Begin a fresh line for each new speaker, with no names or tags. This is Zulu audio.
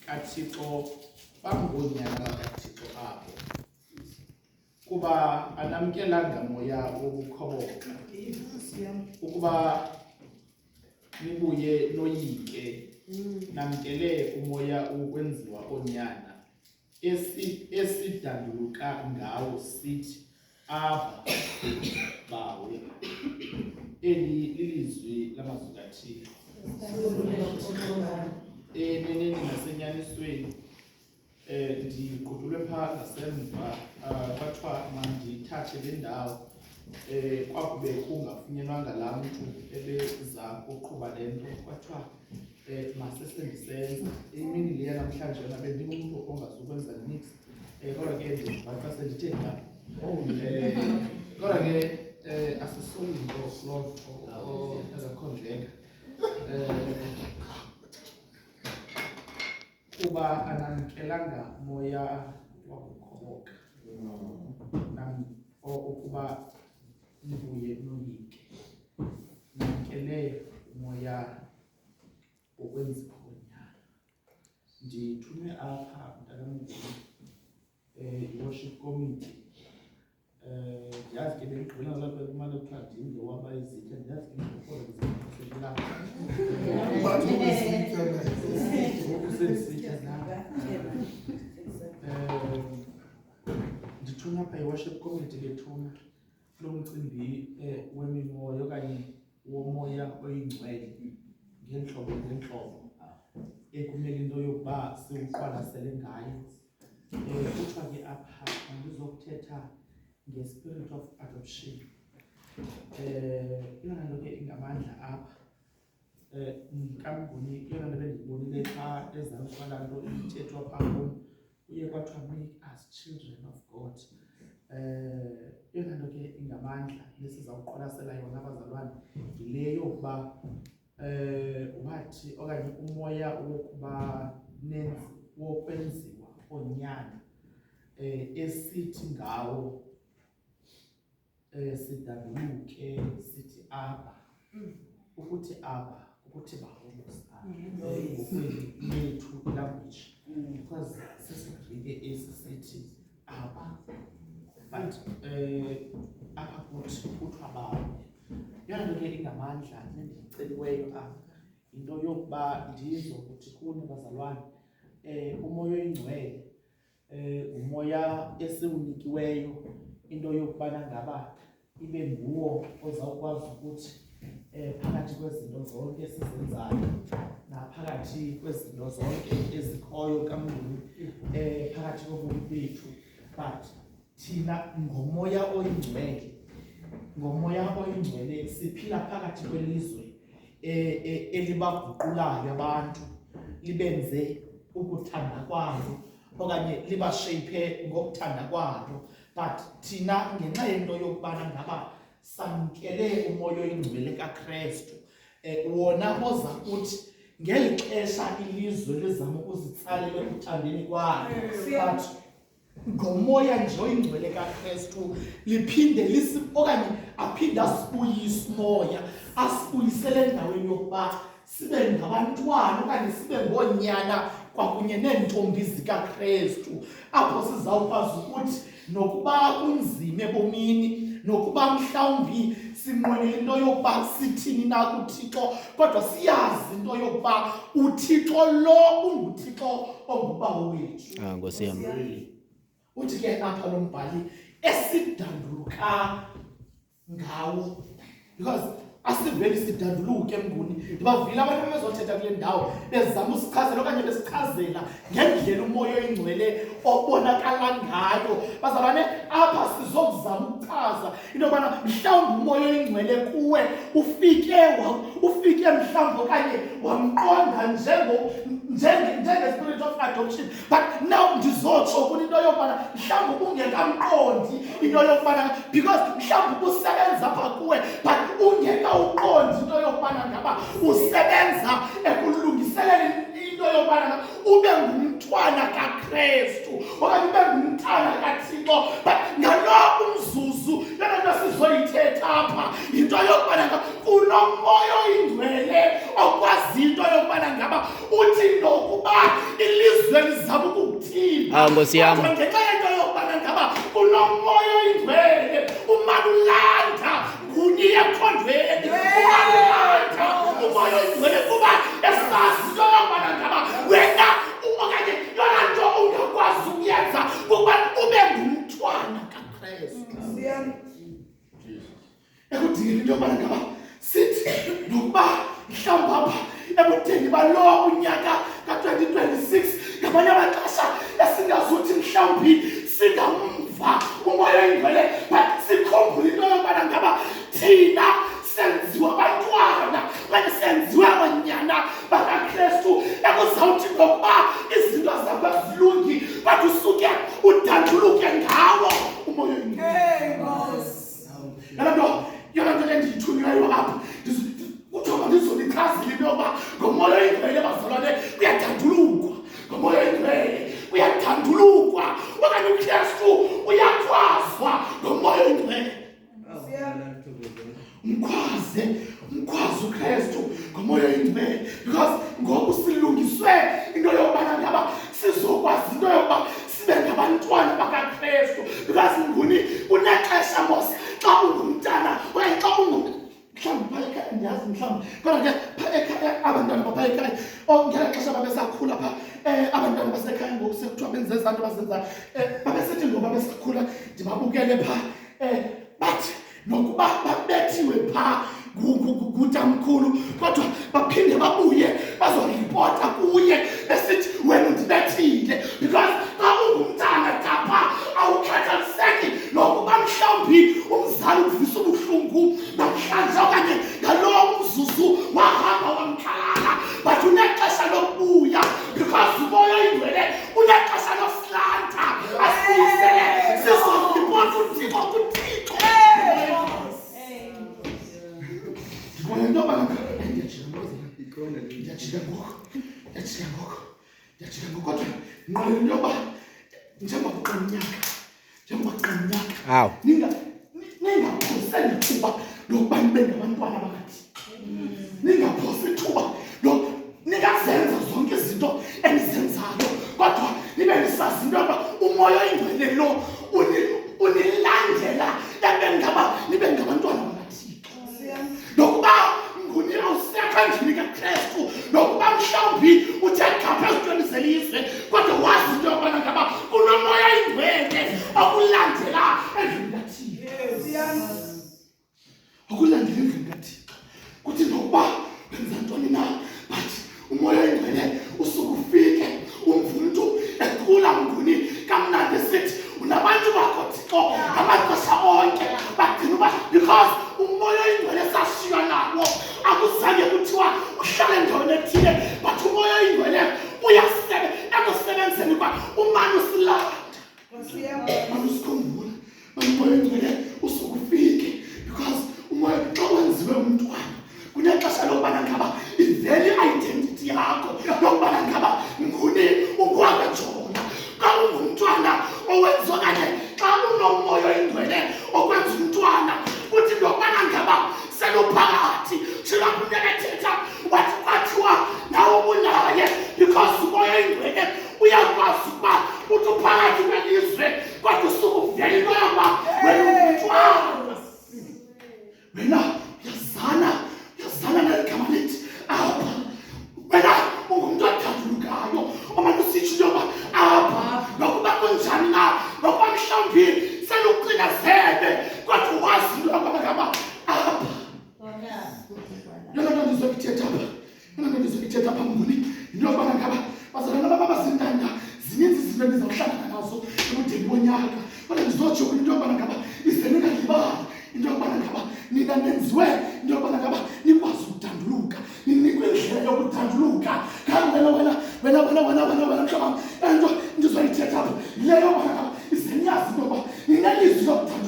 kaThixo bangonyana bakaThixo apho kuba anamkelanga moya wokukhoboka ukuba nibuye noyike namkele umoya wokwenziwa onyana esidanduluka ngawo sithi Aba bawe. Eli lilizwi lamazwi kaThixo. Eneneni nasenyanisweni ndiqudulwe phaa ngasemva kwathiwa mandithathe le ndawo kwakube kungafunyenwanga laa mntu ebeza kuqhuba le nto kwathiwa masesendisenza imini le yanamhlanje yona bendingumntu ongazukwenza nix kodwa ke ndivaxa sendithe ndaba kodwa ke asisoli nto lo ezakhondleka kuba anamkelanga moya wakukhoboka ukuba nibuye noyike namkele umoya wokwenziwa onyana. Ndithunywe apha mntakamnguni i-worship committee ndiyazi ke bengigqibela lapha kumane kuthiwa ndinge waba izitya ndiyazi ke ngokhola ndithunywa apha i-worship committee bethuna lo mcimbi wemimoya okanye womoya oyingcwele ngeentlobo ekumele into yokuba siwuqwalasele ngayo. Kuthiwa ke apha ndizokuthetha nge-spirit of adoption. Yona nto ke ingamandla apha mkamnguni yona nto bendiyibonile phaa ezantsi kwalaa nto ithethwa phaa kum kuye kwathiwa make us children of God. Yona nto ke ingamandla lesizawuqwalasela yona abazalwane yile yokuba wathi okanye umoya wokuba wokwenziwa onyana esithi ngawo sidanduluke sithi Aba. Ukuthi Aba ukuthi bawo lethu language because sesigrike esisithi Aba but apha kuthi kuthiwa bawo. Yona nto ke ingamandla nendiyiceliweyo apha into yokuba ndizokuthi kuni bazalwane umoya oyingcwele umoya esiwunikiweyo into yokubana ngaba ibe nguwo ozawukwazi ukuthi phakathi kwezinto zonke esizenzayo naphakathi kwezinto zonke ezikhoyo kamnguni phakathi kobomi bethu but thina ngomoya oyingcwele siphila phakathi kwelizwe elibaguqulayo abantu libenze ukuthanda kwalo okanye libasheyiphe ngokuthanda kwalo but thina ngenxa yento yokubana ngaba samkele umoya oyingcwele kaKristu wona oza kuthi ngeli xesha ilizwe lizama ukuzitsalela ekuthandeni kwalo but ngomoya nje oyingcwele kaKristu liphinde okanye aphinde asibuyise umoya asibuyisele endaweni yokuba sibe ngabantwana okanye sibe ngoonyana kwakunye neentombi zikaKristu apho sizawukwazi ukuthi nokuba kunzima ebomini nokuba mhlawumbi sinqwenele into yokuba sithini na kuThixo kodwa siyazi into yokuba uThixo lo unguThixo ongubawo wethu.
Nkosi yami.
Uthi ke apha lo mbhali esidanduluka ngawo because asiveli sidanduluke mnguni ndibavile abantu bezothetha kule ndawo bezama usichazela okanye besichazela ngendlela umoya oyingcwele obonakala ngayo. Bazalwane apha sizokuzama ukuchaza into yobana mhlawumbi umoya oyingcwele kuwe ufike mhlawumbi okanye wamqonda njenge-spirit of adoption but now ndizotsho kuni into yokubana mhlawumbi ungekamqondi into yokubana because mhlawumbi usebenza apha kuwe but ungekawuqondi into yokubana ngaba usebenza ekulungiseleni into yokubana ube ngumntwana kaKristu okanye ube ngumntana kaThixo but ngalo umzuzu yona nto sizoyithetha apha into yokubana ngaba kunomoya oyingcwele okwazi into yokubana ngaba uthi nokuba ilizwe
Nkosi yami.
Ngenxa yento yokubana ngaba kunomoya oyingcwele umalulanda kunye ekhondweni umalulanda umoya oyingcwele kuba esazi into yokubana ngaba wena okanye yona nto ungakwazi ukuyenza kuba ube ngumntwana kaKristu. Ekudingeni into yokubana ngaba sithi nokuba mhlawumbi apha ebudeni balo unyaka ka-2026 ngamanye amaxesha esingazuthi mhlawumbi singamva umoya oyingcwele but sikhumbule into yokubana ngaba thina senziwa abantwana okanye senziwe abanyana bakaKristu ekuzawuthi ngokuba izinto zakho zilungi but usuke udanduluke ngawo umoya oyingcwele. Yona nto endiyithunywayo apha kuthiwa ndizonichazile into yokuba ngomoya oyingcwele bazalwane kuyadandulukwa, ngomoya oyingcwele kuyadandulukwa okanye uKristu uyakhwazwa ngomoya oyingcwele. Mkhwaze uKristu ngomoya oyingcwele because ngoku silungiswe into yokubana ngaba sizokwazi into yokuba sibe ngabantwana bakaKristu because nguni kunexesha mos xa ungumntana okanye xa mhlawumbi phaa ekhaya ndiyazi mhlawumbi kodwa ke phaa ekhaya abantwana baphaa ekhaya ngela xesha babesakhula phaa abantwana basekhaya ngoku sekuthiwa benze ezaa nto bazenzayo babesithi ngoku babesakhula ndibabukele phaa bathi nokuba babethiwe phaa ngutamkhulu kodwa baphinde babuye bazoripota kuye besithi wena undibethile because xa ungumntana kapha awukhathaliseki nokuba mhlawumbi umzali uvisa ubuhlungu namhlanje okanye ngalowo umzuzu wahamba wamkhalala but unexesha lokubuya because umoya oyingcwele unexesha losilanda asiyisele sizoripota uThixo kuThixo. Into yoba ndiyajika ngoku kodwa nqwele into yoba njengoba kuqala unyaka ningaphoseli ithuba lokuba nibe ngabantwana bakaThixo, ningaphose ithuba ningazenza zonke izinto enizenzayo kodwa nibe nisazi into yoba umoya oyingcwele lo unilandela nibe ngabantwana bakaThixo. Nokuba nguni awusekho endlini kaKristu nokuba mhlawumbi uthe gapha ezintweni zelizwe kodwa wazi into yokubana ngaba kunomoya oyingcwele okulandela endlini kaThixo. Okulandela endlini kaThixo kuthi nokuba wenza ntoni na but umoya oyingcwele usuke ufike umntu ekhula nguni kamnandi esithi unabantu bakho Thixo amaxesha onke bagcina uba because umoya oyingcwele sashiywa nawo akuzange kuthiwa uhlale endaweni ethile but umoya oyingcwele ekusebenzeni kwa umane usilanda mane usikhumbula umoya oyingcwele usuke ufike because umoya xa wenziwe umntwana kunexesha lokubana ngaba ivele identity yakho yokubana ngaba nguni ukwangajona xa ungumntwana owenziwa kanye xa unomoya oyingcwele okwenza umntwana kuthi lokubana ngaba seluphakathi singakunekethetha wathi kwathiwa nawe ubunaye because umoya oyingcwele uyakwazi ukuba uthi uphakathi kwelizwe kodwa usuke uvela into yokuba wena ungumntwana wena uyazana neligama lithi apha wena ungumntu odandulukayo omane usitsho into yokuba apha nokuba kunjani na nokuba mhlawumbi selucinazele kodwa wazi into yokuba ngaba apha yona nto ndizokuthetha apha nguni into yokubana ngaba bazalwana babazintanda zininzi izinto endizawuhlangana nazo ebudeni bonyaka kodwa ndizotsho into yokubana ngaba ize ningalibali into yokubana ngaba nina nenziwe into yokubana ngaba nikwazi ukudanduluka ninikwe indlela yokudanduluka kanti wena mhlobam into ndizoyithetha apha yileyo yokubana ngaba ize niyazi into yokuba ninelizwi lokudanduluka